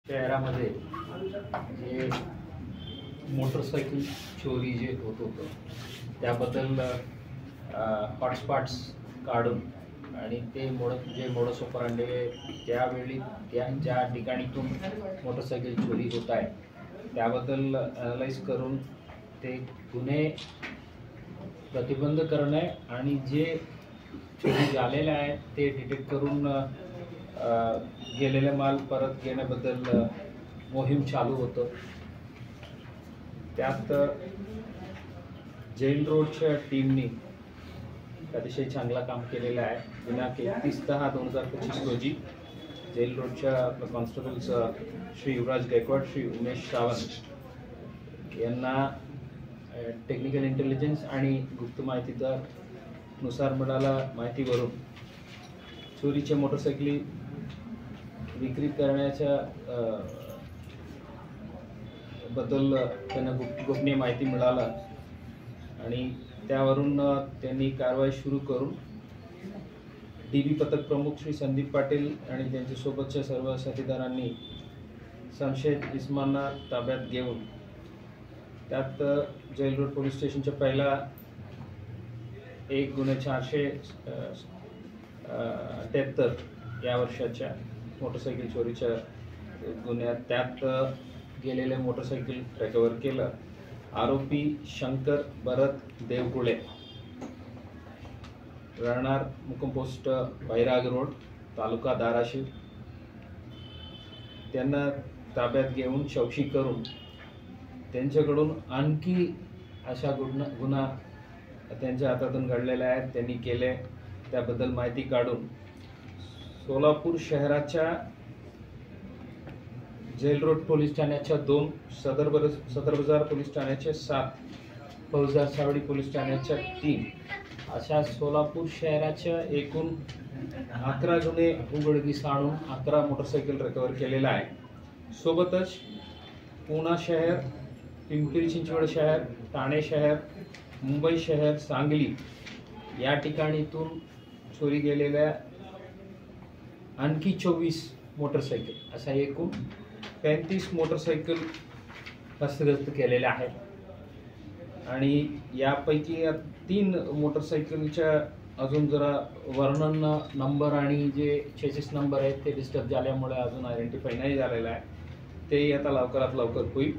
शहरामध्ये जे मोटरसायकल चोरी जे होत होतं त्याबद्दल हॉटस्पॉट्स काढून आणि ते मोडस ऑपरंडी त्यावेळी ज्या ठिकाणीतून मोटरसायकल चोरी होत आहे त्याबद्दल ॲनालाइज करून ते गुन्हे प्रतिबंध करणे आणि जे चोरी झालेले आहे ते डिटेक्ट करून गेलेले माल परत घेण्याबद्दल मोहीम चालू होतं। त्यात जेल रोडच्या टीमनी अतिशय चांगला काम केलेलं आहे। दिनांक 31/10/2025 रोजी जेल रोडच्या आपल्या कॉन्स्टेबल्स श्री युवराज गायकवाड, श्री उमेश सावंत यांना टेक्निकल इंटेलिजन्स आणि गुप्त माहितीनुसार मिळाला माहितीवरून चोरीचे मोटरसायकली विक्री करण्याच्या बद्दल त्यांना गोपनीय माहिती मिळाला आणि त्यावरून त्यांनी कारवाई सुरू करून डीबी पथक प्रमुख श्री संदीप पाटील आणि त्यांच्यासोबतच्या सर्व साथीदारांनी संशयित इसमांना ताब्यात घेऊन त्यात जेल रोड पोलीस स्टेशनच्या पहिला एक गुन्हे 473 या वर्षाच्या मोटरसायकल चोरीच्या गुन्ह्यात त्यात गेलेले मोटरसायकल रिकवर केलं। आरोपी शंकर भरत देवकुळे राहणार मुक्काम पोस्ट बैराग रोड तालुका धाराशिव त्यांना ताब्यात घेऊन चौकशी करून त्यांच्याकडून आणखी अशा गुन्हा त्यांच्या हातातून घडलेले आहेत त्यांनी केले त्याबद्दल माहिती काढून सोलापूर शहराच्या जेल रोड पोलीस ठाण्याच्या 2, सदर बाजार पोलीस ठाण्याच्या 7, फौजदार सावडी पोलीस ठाण्याच्या 3 अशा सोलापूर शहराच्या एकूण 11 गुन्हे उघडकीस आणून 11 मोटरसायकल रिकवर केलेला आहे। सोबतच पुणे शहर, पिंपरी चिंचवड शहर, ठाणे शहर, मुंबई शहर, सांगली या ठिकाणीतून चोरी गेलेल्या आणखी 24 मोटरसायकल अशा एकूण 35 मोटरसायकल हस्तगत केलेल्या आहेत आणि यापैकी 3 मोटरसायकलच्या अजून जरा वर्णन नंबर आणि जे चेसिस नंबर आहेत ते डिस्टर्ब झाल्यामुळे अजून आयडेंटिफाय नाही झालेला आहे। ते आता लवकरात लवकर होईल।